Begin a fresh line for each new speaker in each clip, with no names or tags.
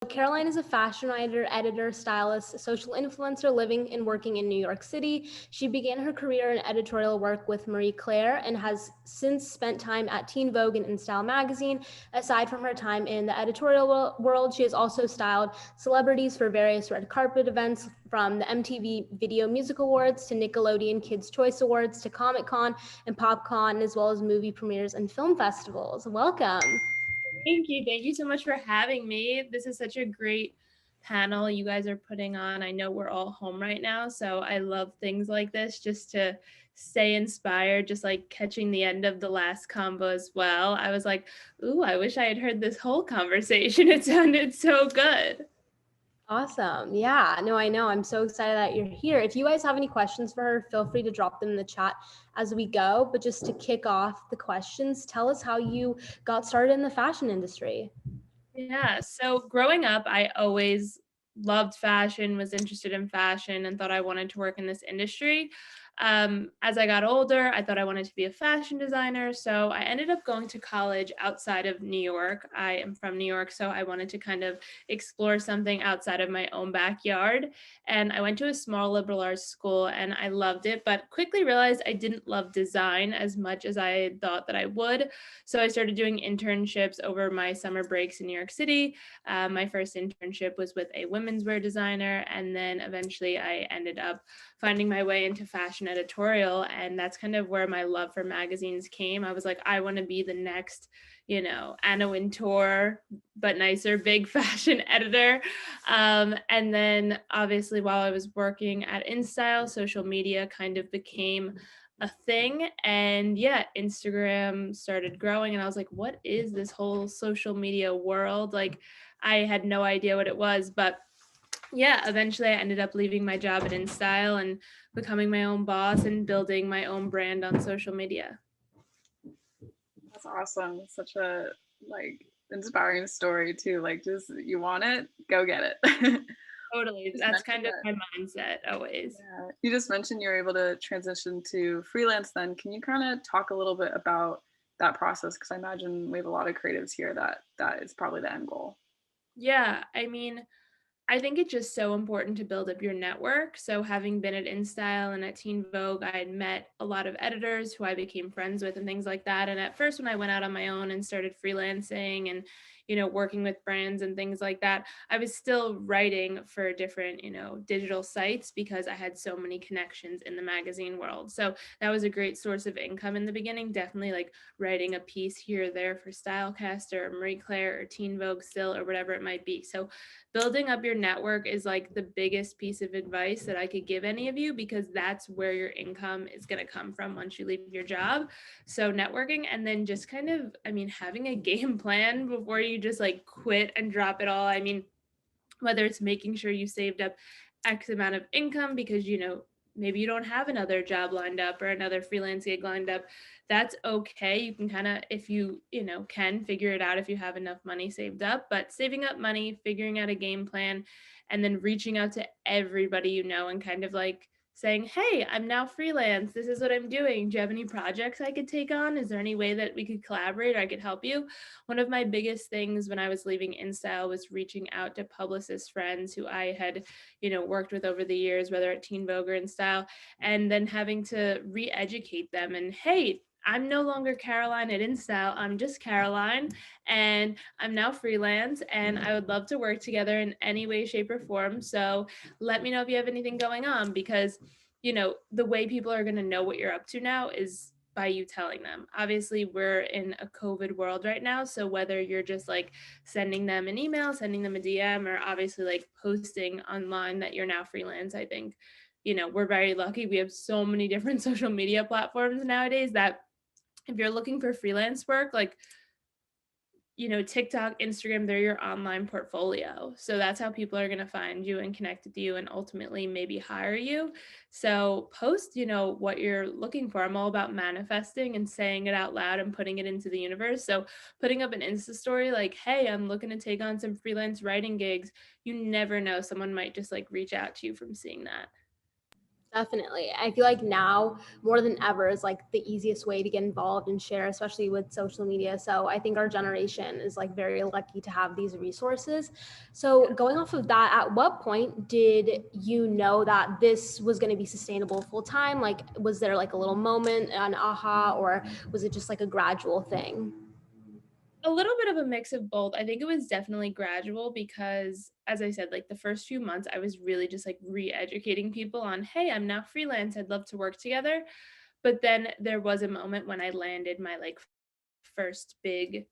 Caroline is a fashion writer, editor, stylist, social influencer living and working in New York City. She began her career in editorial work with Marie Claire and has since spent time at Teen Vogue and InStyle magazine. Aside from her time in the editorial world, she has also styled celebrities for various red carpet events, from the MTV Video Music Awards to Nickelodeon Kids' Choice Awards to Comic Con and PopCon, as well as movie premieres and film festivals. Welcome.
Thank you. Thank you so much for having me. This is such a great panel you guys are putting on. I know we're all home right now, so I love things like this just to stay inspired, just like catching the end of the last combo as well. I was like, ooh, I wish I had heard this whole conversation. It sounded so good.
Awesome. Yeah, no, I know. I'm so excited that you're here. If you guys have any questions for her, feel free to drop them in the chat as we go. But just to kick off the questions, tell us how you got started in the fashion industry.
Yeah. So growing up, I always loved fashion, was interested in fashion, and thought I wanted to work in this industry. As I got older, I thought I wanted to be a fashion designer. So I ended up going to college outside of New York. I am from New York, so I wanted to kind of explore something outside of my own backyard. And I went to a small liberal arts school and I loved it, but quickly realized I didn't love design as much as I had thought that I would. So I started doing internships over my summer breaks in New York City. My first internship was with a women's wear designer, and then eventually I ended up finding my way into fashion editorial. And that's kind of where my love for magazines came. I was like, I want to be the next, Anna Wintour, but nicer, big fashion editor. And then obviously, while I was working at InStyle, social media kind of became a thing. And yeah, Instagram started growing and I was like, what is this whole social media world? Like, I had no idea what it was, but yeah, eventually I ended up leaving my job at InStyle and becoming my own boss and building my own brand on social media.
That's awesome. Such a like inspiring story too. Like just you want it, go get it.
Totally.
Just
That's
mentioned
kind of
that.
my mindset always.
Yeah. You just mentioned you're able to transition to freelance then. Can you kind of talk a little bit about that process? Because I imagine we have a lot of creatives here that is probably the end goal.
Yeah, I mean, I think it's just so important to build up your network. So, having been at InStyle and at Teen Vogue, I had met a lot of editors who I became friends with and things like that. And at first, when I went out on my own and started freelancing and, working with brands and things like that, I was still writing for different, digital sites because I had so many connections in the magazine world. So, that was a great source of income in the beginning. Definitely like writing a piece here or there for Stylecast or Marie Claire or Teen Vogue still or whatever it might be. So, building up your network is like the biggest piece of advice that I could give any of you because that's where your income is going to come from once you leave your job. So networking and then just kind of, I mean, having a game plan before you just like quit and drop it all. I mean, whether it's making sure you saved up X amount of income because, maybe you don't have another job lined up or another freelance gig lined up. That's okay. You can kind of, if you, can figure it out if you have enough money saved up, but saving up money, figuring out a game plan, and then reaching out to everybody and kind of like saying, hey, I'm now freelance. This is what I'm doing. Do you have any projects I could take on? Is there any way that we could collaborate or I could help you? One of my biggest things when I was leaving InStyle was reaching out to publicist friends who I had, worked with over the years, whether at Teen Vogue or InStyle, and then having to re-educate them and, hey, I'm no longer Caroline at InStyle. I'm just Caroline, and I'm now freelance, and I would love to work together in any way, shape, or form. So let me know if you have anything going on because, the way people are going to know what you're up to now is by you telling them. Obviously, we're in a COVID world right now. So whether you're just like sending them an email, sending them a DM, or obviously like posting online that you're now freelance, I think, we're very lucky. We have so many different social media platforms nowadays that if you're looking for freelance work, like, TikTok, Instagram, they're your online portfolio. So that's how people are going to find you and connect with you and ultimately maybe hire you. So post, what you're looking for. I'm all about manifesting and saying it out loud and putting it into the universe. So putting up an Insta story like, hey, I'm looking to take on some freelance writing gigs. You never know. Someone might just like reach out to you from seeing that.
Definitely. I feel like now more than ever is like the easiest way to get involved and share, especially with social media. So I think our generation is like very lucky to have these resources. So going off of that, at what point did you know that this was going to be sustainable full time? Like, was there like a little moment, an aha, or was it just like a gradual thing?
A little bit of a mix of both. I think it was definitely gradual because, as I said, like the first few months, I was really just like re-educating people on, hey, I'm now freelance. I'd love to work together. But then there was a moment when I landed my like first big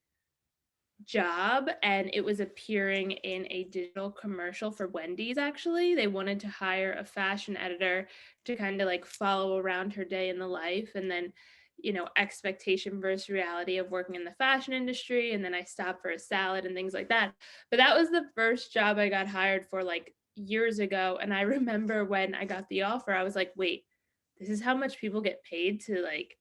job, and it was appearing in a digital commercial for Wendy's. Actually, they wanted to hire a fashion editor to kind of like follow around her day in the life, and then expectation versus reality of working in the fashion industry. And then I stopped for a salad and things like that. But that was the first job I got hired for like years ago, and I remember when I got the offer, I was like, wait, this is how much people get paid to like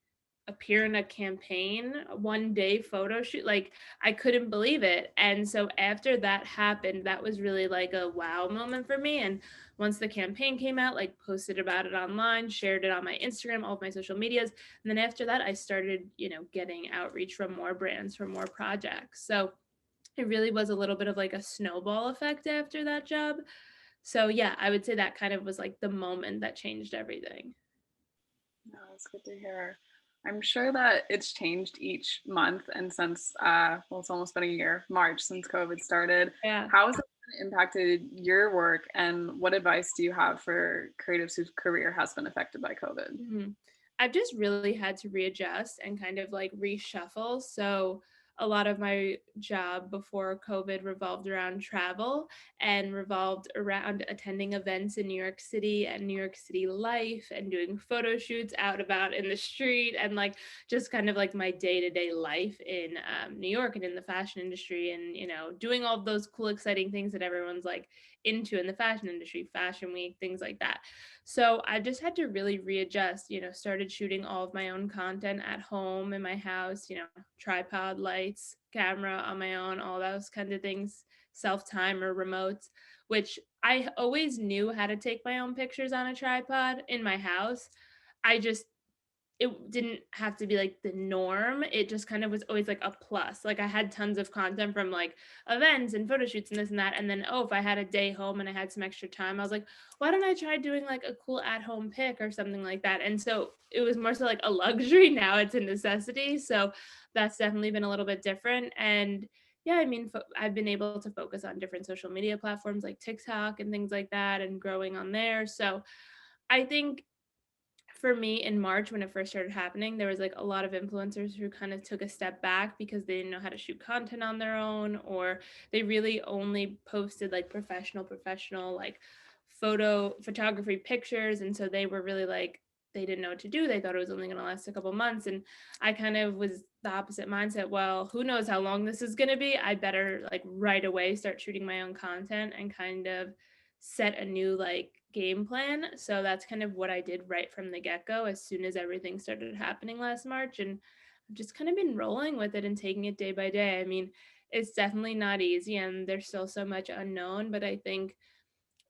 appear in a campaign, a 1 day photo shoot. Like, I couldn't believe it. And so after that happened, that was really like a wow moment for me. And once the campaign came out, like posted about it online, shared it on my Instagram, all of my social medias. And then after that, I started, getting outreach from more brands for more projects. So it really was a little bit of like a snowball effect after that job. So yeah, I would say that kind of was like the moment that changed everything.
No, that's good to hear. I'm sure that it's changed each month, and since well, it's almost been a year, March, since COVID started.
Yeah.
How has it impacted your work, and what advice do you have for creatives whose career has been affected by COVID?
Mhm. I've just really had to readjust and kind of like reshuffle. So a lot of my job before COVID revolved around travel and revolved around attending events in New York City and New York City life and doing photo shoots out about in the street and like just kind of like my day-to-day life in New York and in the fashion industry and doing all those cool exciting things that everyone's like into in the fashion industry, fashion week, things like that. So I just had to really readjust, started shooting all of my own content at home in my house, tripod, lights, camera on my own, all those kinds of things, self-time or remotes, which I always knew how to take my own pictures on a tripod in my house. I just it didn't have to be like the norm. It just kind of was always like a plus. Like I had tons of content from like events and photo shoots and this and that. And then, oh, if I had a day home and I had some extra time, I was like, why don't I try doing like a cool at home pic or something like that? And so it was more so like a luxury. Now it's a necessity. So that's definitely been a little bit different. And yeah, I mean, I've been able to focus on different social media platforms like TikTok and things like that and growing on there. So I think for me in March when it first started happening, there was like a lot of influencers who kind of took a step back because they didn't know how to shoot content on their own, or they really only posted like professional like photography pictures. And so they were really like, they didn't know what to do. They thought it was only going to last a couple months. And I kind of was the opposite mindset. Well, who knows how long this is going to be? I better like right away start shooting my own content and kind of set a new like game plan. So that's kind of what I did right from the get-go as soon as everything started happening last March. And I've just kind of been rolling with it and taking it day by day. I mean, it's definitely not easy and there's still so much unknown, but I think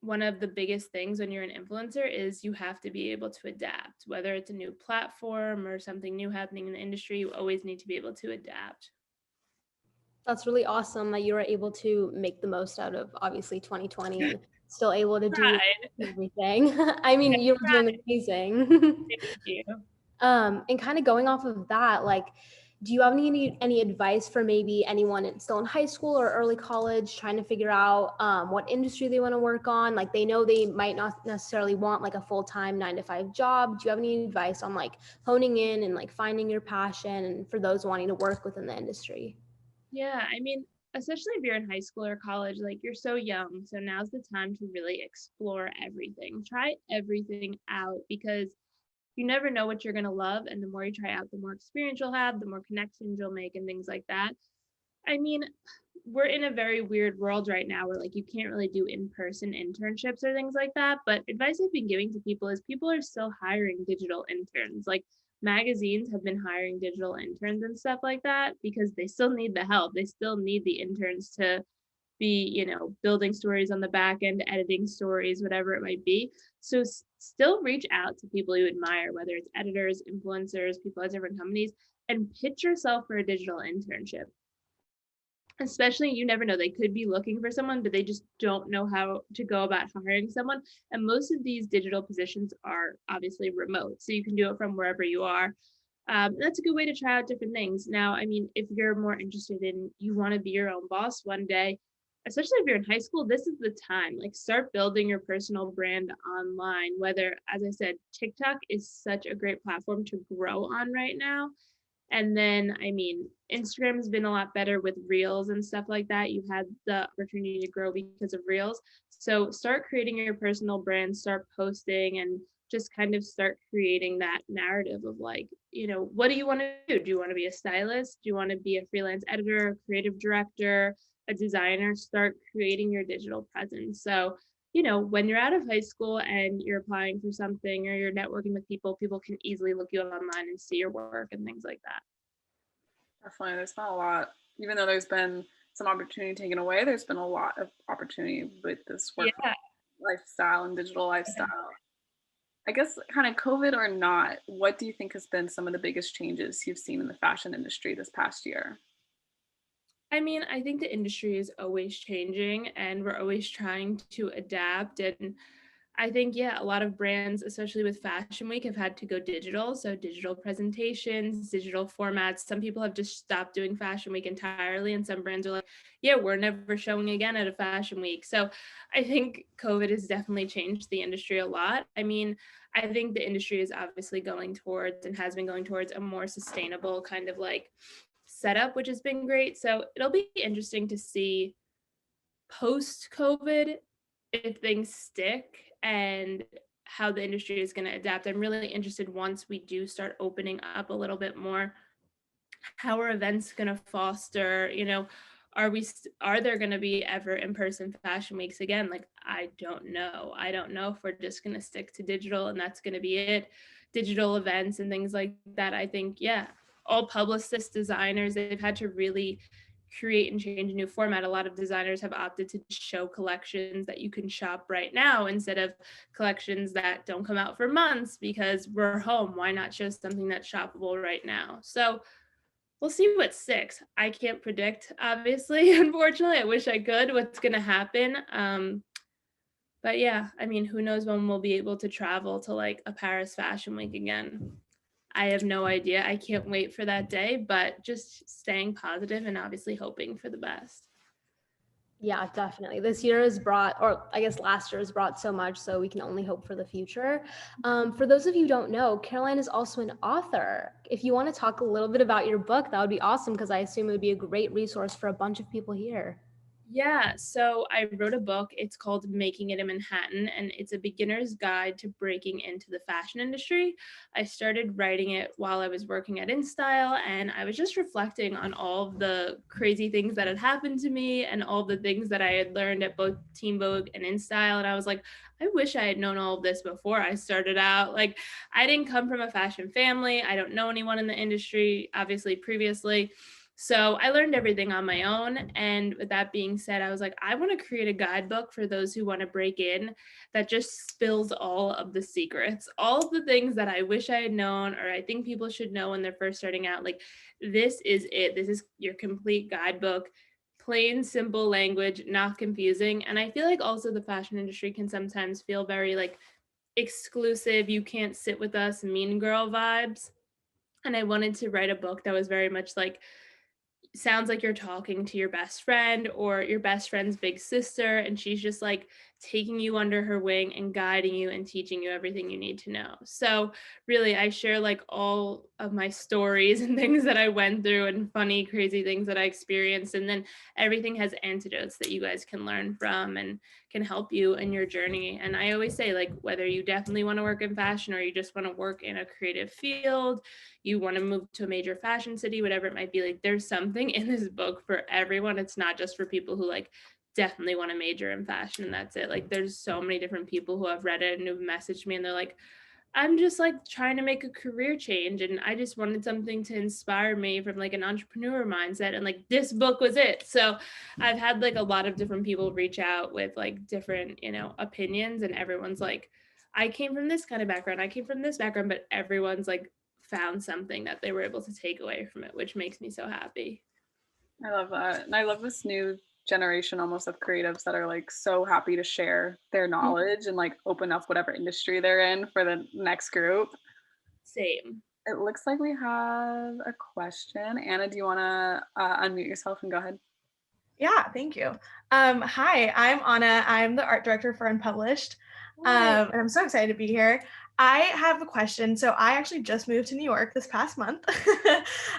one of the biggest things when you're an influencer is you have to be able to adapt. Whether it's a new platform or something new happening in the industry, you always need to be able to adapt.
That's really awesome that you were able to make the most out of obviously 2020 and still able to do
Tried.
everything. I mean, you were doing
Tried.
amazing.
Thank you.
And kind of going off of that, like, do you have any advice for maybe anyone still in high school or early college trying to figure out what industry they want to work on? Like, they know they might not necessarily want like a full-time 9 to 5 job. Do you have any advice on like honing in and like finding your passion and for those wanting to work within the industry?
Yeah, I mean, especially if you're in high school or college, like you're so young. So now's the time to really explore everything. Try everything out because you never know what you're going to love. And the more you try out, the more experience you'll have, the more connections you'll make, and things like that. I mean, we're in a very weird world right now where like you can't really do in-person internships or things like that. But advice I've been giving to people is people are still hiring digital interns. Like magazines have been hiring digital interns and stuff like that because they still need the help. They still need the interns to be, building stories on the back end, editing stories, whatever it might be. So still reach out to people you admire, whether it's editors, influencers, people at different companies, and pitch yourself for a digital internship. Especially, you never know, they could be looking for someone, but they just don't know how to go about hiring someone. And most of these digital positions are obviously remote, so you can do it from wherever you are. That's a good way to try out different things. Now, I mean, if you're more interested in, you want to be your own boss one day, especially if you're in high school, this is the time. Like, start building your personal brand online. Whether, as I said, TikTok is such a great platform to grow on right now. And then, I mean, Instagram has been a lot better with reels and stuff like that. You've had the opportunity to grow because of reels. So start creating your personal brand, start posting, and just kind of start creating that narrative of like, what do you want to do? Do you want to be a stylist? Do you want to be a freelance editor, creative director, a designer? Start creating your digital presence. So when you're out of high school and you're applying for something or you're networking with people, people can easily look you up online and see your work and things like that.
Definitely, there's been a lot, even though there's been some opportunity taken away, there's been a lot of opportunity with this work
Yeah.
lifestyle and digital lifestyle. I guess kind of COVID or not, what do you think has been some of the biggest changes you've seen in the fashion industry this past year?
I mean, I think the industry is always changing and we're always trying to adapt. And I think, yeah, a lot of brands, especially with Fashion Week, have had to go digital. So, digital presentations, digital formats. Some people have just stopped doing Fashion Week entirely. And some brands are like, yeah, we're never showing again at a Fashion Week. So, I think COVID has definitely changed the industry a lot. I mean, I think the industry is obviously going towards and has been going towards a more sustainable kind of like setup, which has been great. So, it'll be interesting to see post COVID if things stick and how the industry is going to adapt. I'm really interested once we do start opening up a little bit more. How are events going to foster, are there going to be ever in-person fashion weeks again? Like, I don't know. I don't know if we're just going to stick to digital and that's going to be it. Digital events and things like that. I think, yeah, all publicists, designers, they've had to really create and change a new format. A lot of designers have opted to show collections that you can shop right now instead of collections that don't come out for months because we're home. Why not show something that's shoppable right now? So we'll see what sticks. I can't predict, obviously, unfortunately. I wish I could what's going to happen. But yeah, I mean, who knows when we'll be able to travel to like a Paris Fashion Week again. I have no idea. I can't wait for that day, but just staying positive and obviously hoping for the best.
Yeah, definitely. This year has brought, or I guess last year has brought so much, so we can only hope for the future. For those of you who don't know, Caroline is also an author. If you want to talk a little bit about your book, that would be awesome because I assume it would be a great resource for a bunch of people here.
Yeah, so I wrote a book. It's called Making It in Manhattan, and it's a beginner's guide to breaking into the fashion industry. I started writing it while I was working at InStyle, and I was just reflecting on all of the crazy things that had happened to me and all the things that I had learned at both Teen Vogue and InStyle. And I was like, I wish I had known all of this before I started out. Like, I didn't come from a fashion family. I don't know anyone in the industry, obviously, previously. So I learned everything on my own. And with that being said, I was like, I want to create a guidebook for those who want to break in that just spills all of the secrets, all of the things that I wish I had known, or I think people should know when they're first starting out. Like, this is it. This is your complete guidebook, plain, simple language, not confusing. And I feel like also the fashion industry can sometimes feel very like exclusive. You can't sit with us, mean girl vibes. And I wanted to write a book that was very much like, sounds like you're talking to your best friend or your best friend's big sister, and she's just like taking you under her wing and guiding you and teaching you everything you need to know. So really, I share like all of my stories and things that I went through and funny crazy things that I experienced, and then everything has antidotes that you guys can learn from and can help you in your journey. And I always say, like, whether you definitely want to work in fashion or you just want to work in a creative field, you want to move to a major fashion city, whatever it might be, like, there's something in this book for everyone. It's not just for people who like definitely want to major in fashion and that's it. Like, there's so many different people who have read it and who've messaged me and they're like, I'm just like trying to make a career change, and I just wanted something to inspire me from like an entrepreneur mindset, and like this book was it. So I've had like a lot of different people reach out with like different, opinions, and everyone's like, I came from this kind of background, I came from this background, but everyone's like found something that they were able to take away from it, which makes me so happy.
I love that. And I love this new generation almost of creatives that are like so happy to share their knowledge and like open up whatever industry they're in for the next group.
Same.
It looks like we have a question. Anna, do you want to unmute yourself and go ahead?
Yeah, thank you. Hi, I'm Anna. I'm the art director for Unpublished, and I'm so excited to be here. I have a question. So I actually just moved to New York this past month,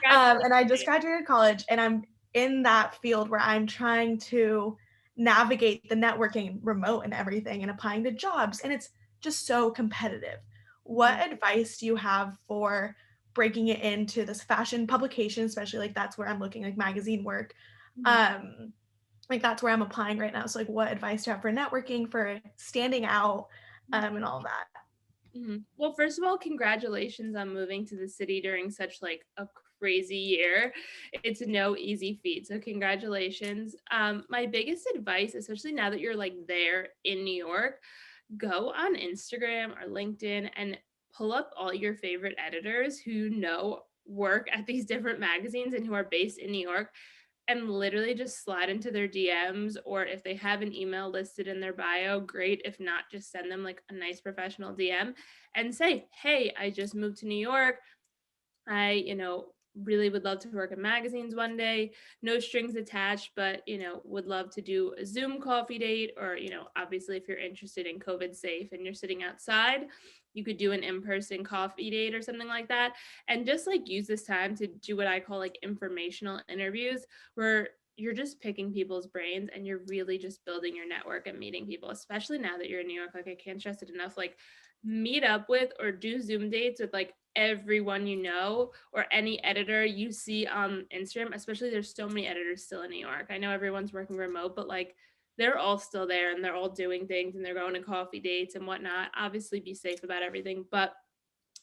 and I just graduated college, and I'm in that field where I'm trying to navigate the networking remote and everything and applying to jobs, and it's just so competitive. What advice do you have for breaking it into this fashion publication, especially like that's where I'm looking, like magazine work? Like that's where I'm applying right now. So like what advice do you have for networking, for standing out, and all that?
Well, first of all, congratulations on moving to the city during such like a crazy year. It's no easy feat. So congratulations. My biggest advice, especially now that you're like there in New York, go on Instagram or LinkedIn and pull up all your favorite editors who work at these different magazines and who are based in New York, and literally just slide into their DMs, or if they have an email listed in their bio, great. If not, just send them like a nice professional DM and say, hey, I just moved to New York. I, really would love to work in magazines one day, no strings attached, but, would love to do a Zoom coffee date, or, obviously if you're interested in COVID safe and you're sitting outside, you could do an in-person coffee date or something like that. And just like use this time to do what I call like informational interviews, where you're just picking people's brains and you're really just building your network and meeting people, especially now that you're in New York. Like I can't stress it enough, like meet up with or do Zoom dates with like everyone or any editor you see on Instagram. Especially there's so many editors still in New York. I know everyone's working remote, but like they're all still there and they're all doing things and they're going to coffee dates and whatnot. Obviously be safe about everything, but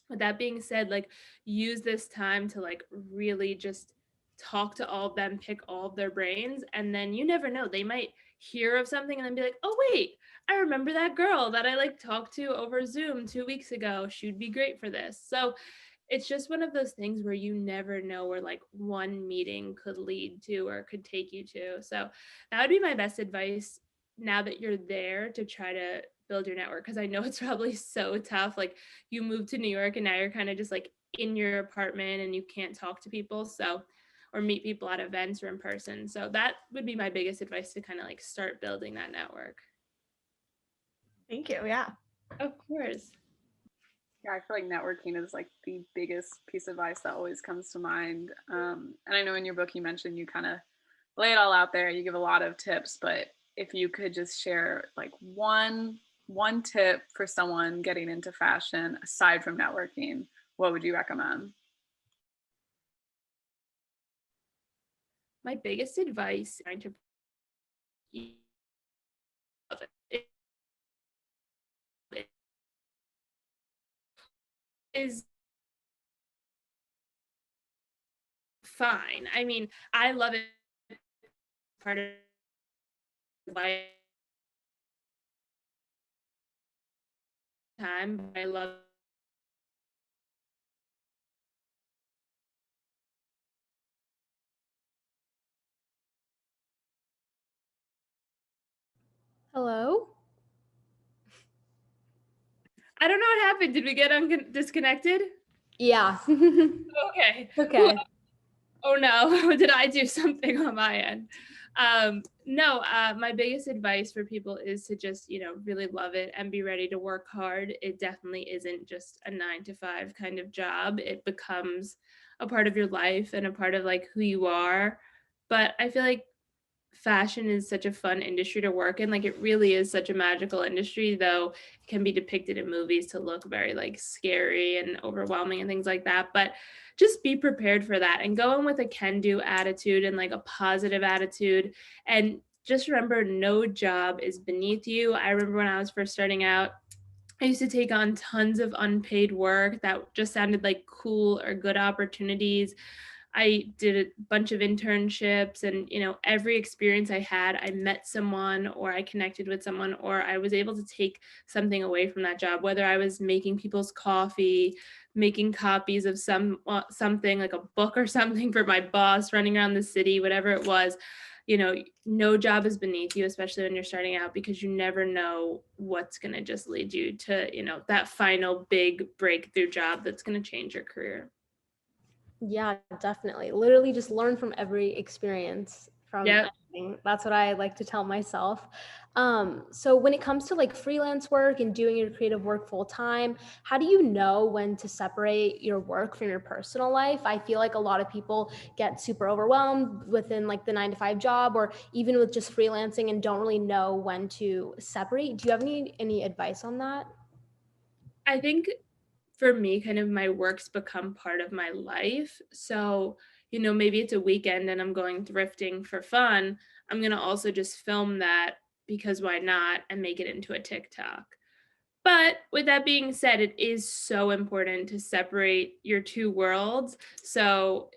with that being said, like use this time to like really just talk to all of them, pick all of their brains, and then you never know, they might hear of something and then be like, oh wait, I remember that girl that I like talked to over Zoom 2 weeks ago, she'd be great for this. So it's just one of those things where you never know where like one meeting could lead to or could take you to. So that would be my best advice now that you're there, to try to build your network, because I know it's probably so tough. Like you moved to New York and now you're kind of just like in your apartment and you can't talk to people, so, or meet people at events or in person. So that would be my biggest advice, to kind of like start building that network.
Thank you. Yeah.
Of course.
Yeah, I feel like networking is like the biggest piece of advice that always comes to mind. And I know in your book you mentioned you kind of lay it all out there. You give a lot of tips, but if you could just share like one tip for someone getting into fashion aside from networking, what would you recommend?
My biggest advice is fine. I mean, I love it. Part of my time, I love.
Hello?
I don't know what happened. Did we get disconnected?
Yeah.
Okay.
Okay.
Oh no, did I do something on my end? No, my biggest advice for people is to just, really love it and be ready to work hard. It definitely isn't just a 9 to 5 kind of job. It becomes a part of your life and a part of like who you are. But I feel like fashion is such a fun industry to work in. Like it really is such a magical industry, though it can be depicted in movies to look very like scary and overwhelming and things like that. But just be prepared for that and go in with a can-do attitude and like a positive attitude. And just remember, no job is beneath you. I remember when I was first starting out, I used to take on tons of unpaid work that just sounded like cool or good opportunities. I did a bunch of internships, and every experience I had, I met someone or I connected with someone or I was able to take something away from that job, whether I was making people's coffee, making copies of something like a book or something for my boss, running around the city, whatever it was. No job is beneath you, especially when you're starting out, because you never know what's going to just lead you to, that final big breakthrough job that's going to change your career.
Yeah, definitely. Literally just learn from every experience from anything. That's what I like to tell myself. So when it comes to like freelance work and doing your creative work full time, how do you know when to separate your work from your personal life? I feel like a lot of people get super overwhelmed within like the 9 to 5 job or even with just freelancing and don't really know when to separate. Do you have any advice on that?
I think for me, kind of my work's become part of my life. So, maybe it's a weekend and I'm going thrifting for fun. I'm going to also just film that because why not, and make it into a TikTok. But with that being said, it is so important to separate your two worlds. So,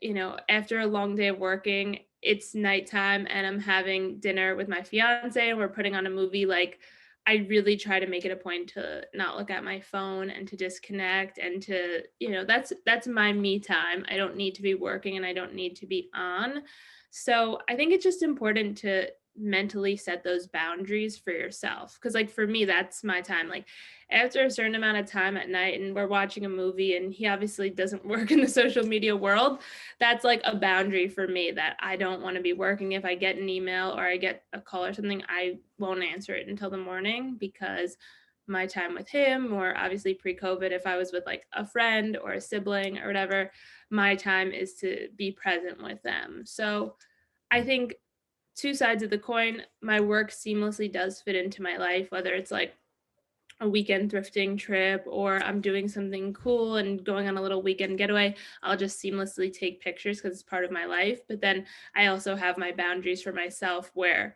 after a long day of working, it's nighttime and I'm having dinner with my fiance and we're putting on a movie. Like, I really try to make it a point to not look at my phone and to disconnect and to, that's my me time. I don't need to be working and I don't need to be on. So I think it's just important to mentally set those boundaries for yourself. Cause like for me, that's my time. Like after a certain amount of time at night and we're watching a movie and he obviously doesn't work in the social media world, that's like a boundary for me that I don't want to be working. If I get an email or I get a call or something, I won't answer it until the morning because my time with him, or obviously pre-COVID, if I was with like a friend or a sibling or whatever, my time is to be present with them. So I think two sides of the coin, my work seamlessly does fit into my life, whether it's like a weekend thrifting trip or I'm doing something cool and going on a little weekend getaway, I'll just seamlessly take pictures because it's part of my life. But then I also have my boundaries for myself where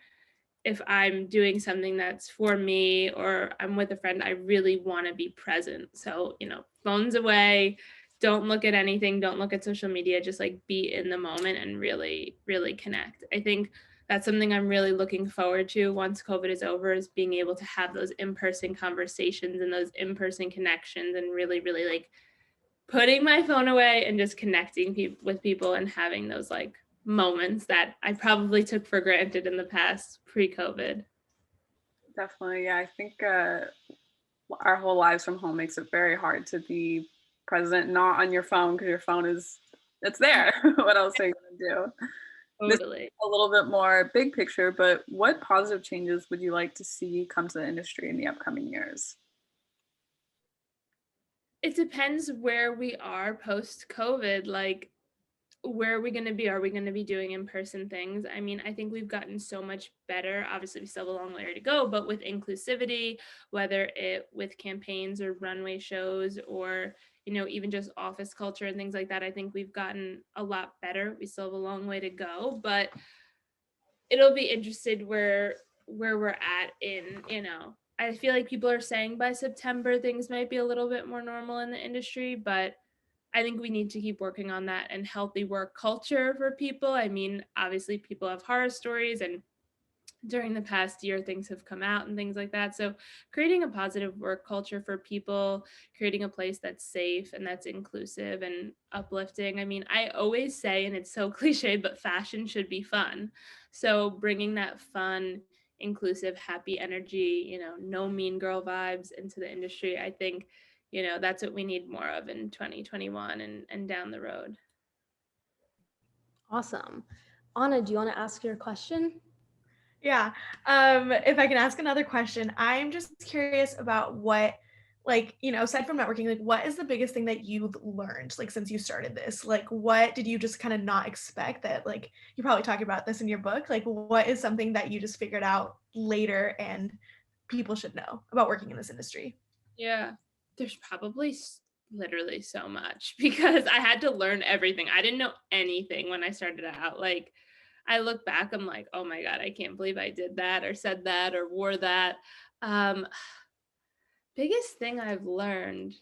if I'm doing something that's for me or I'm with a friend, I really want to be present. So, phones away, don't look at anything, don't look at social media, just like be in the moment and really, really connect. I think that's something I'm really looking forward to once COVID is over, is being able to have those in-person conversations and those in-person connections and really, really like putting my phone away and just connecting with people and having those like moments that I probably took for granted in the past pre-COVID.
Definitely. Yeah. I think our whole lives from home makes it very hard to be present, not on your phone because your phone it's there. What else are you going to do? This is
Totally.
a little bit more big picture, but what positive changes would you like to see come to the industry in the upcoming years?
It depends where we are post-COVID. Like, where are we going to be? Are we going to be doing in-person things? I mean, I think we've gotten so much better. Obviously, we still have a long way to go, but with inclusivity, whether it with campaigns or runway shows or, even just office culture and things like that, I think we've gotten a lot better. We still have a long way to go, but it'll be interested where we're at in, I feel like people are saying by September things might be a little bit more normal in the industry, but I think we need to keep working on that and healthy work culture for people. I mean, obviously people have horror stories and during the past year things have come out and things like that. So creating a positive work culture for people, creating a place that's safe and that's inclusive and uplifting. I mean, I always say, and it's so cliche, but fashion should be fun. So bringing that fun, inclusive, happy energy, no mean girl vibes into the industry, I think, that's what we need more of in 2021 and down the road.
Awesome. Anna, do you want to ask your question?
Yeah. If I can ask another question, I'm just curious about what, like, aside from networking, like, what is the biggest thing that you've learned, like, since you started this? Like, what did you just kind of not expect that, like, you probably talk about this in your book? Like, what is something that you just figured out later and people should know about working in this industry?
Yeah, there's probably literally so much because I had to learn everything. I didn't know anything when I started out. Like, I look back, I'm like, oh my God, I can't believe I did that or said that or wore that. Um, Biggest thing I've learned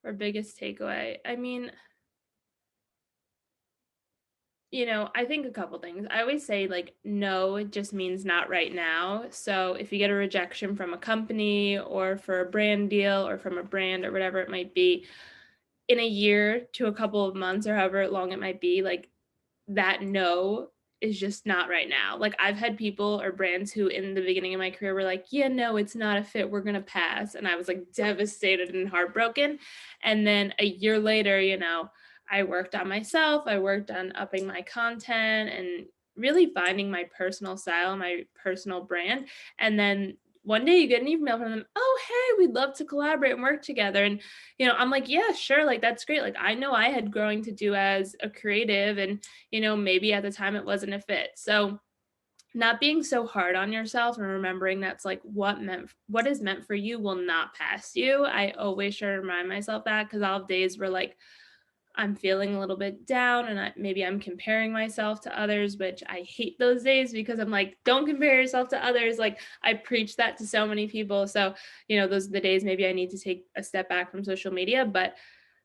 or biggest takeaway. I mean, I think a couple things. I always say like no, it just means not right now. So if you get a rejection from a company or for a brand deal or from a brand or whatever it might be, in a year to a couple of months or however long it might be, like that no is just not right now. Like I've had people or brands who in the beginning of my career were like, yeah, no, it's not a fit. We're going to pass. And I was like devastated and heartbroken. And then a year later, I worked on myself. I worked on upping my content and really finding my personal style, my personal brand. And then one day you get an email from them, oh, hey, we'd love to collaborate and work together. And, I'm like, yeah, sure. Like, that's great. Like, I know I had growing to do as a creative and, maybe at the time it wasn't a fit. So not being so hard on yourself and remembering that's like what is meant for you will not pass you. I always try to remind myself that because I'll have days where like I'm feeling a little bit down and maybe I'm comparing myself to others, which I hate those days because I'm like, don't compare yourself to others. Like I preach that to so many people. So, those are the days maybe I need to take a step back from social media, but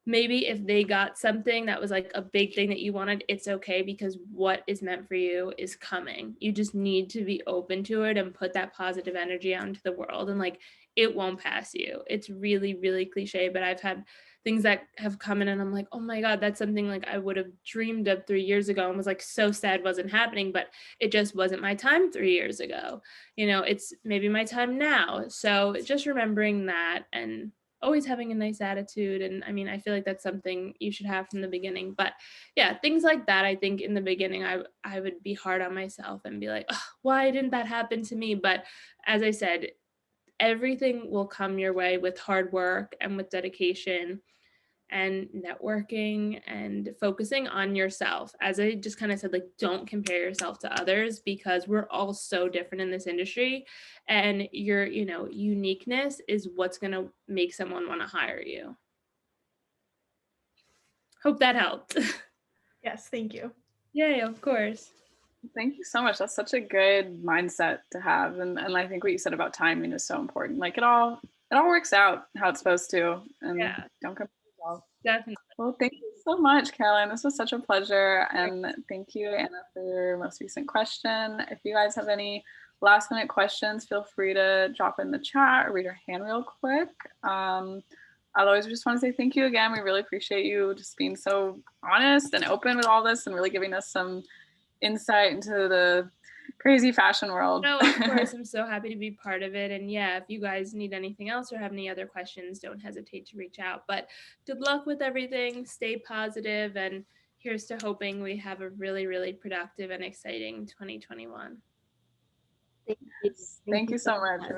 maybe if they got something that was like a big thing that you wanted, it's okay because what is meant for you is coming. You just need to be open to it and put that positive energy out into the world and like it won't pass you. It's really, really cliche, but I've had things that have come in and I'm like, oh my God, that's something like I would have dreamed of 3 years ago and was like so sad wasn't happening, but it just wasn't my time 3 years ago. It's maybe my time now. So just remembering that and always having a nice attitude. And I mean, I feel like that's something you should have from the beginning. But yeah, things like that, I think in the beginning, I would be hard on myself and be like, oh, why didn't that happen to me? But as I said, everything will come your way with hard work and with dedication and networking and focusing on yourself. As I just kind of said, like, don't compare yourself to others because we're all so different in this industry. And your, uniqueness is what's going to make someone want to hire you. Hope that helped.
Yes, thank you.
Yeah, of course.
Thank you so much. That's such a good mindset to have. And I think what you said about timing is so important. Like it all works out how it's supposed to. And don't compare yourself.
Definitely.
Well, thank you so much, Caroline. This was such a pleasure. And thank you, Anna, for your most recent question. If you guys have any last minute questions, feel free to drop in the chat or raise your hand real quick. Otherwise, we just want to say thank you again. We really appreciate you just being so honest and open with all this and really giving us some insight into the crazy fashion world.
No, of course. I'm so happy to be part of it. And yeah, if you guys need anything else or have any other questions, don't hesitate to reach out. But good luck with everything. Stay positive, and here's to hoping we have a really, really productive and exciting 2021.
Thank you.
Thank you so much.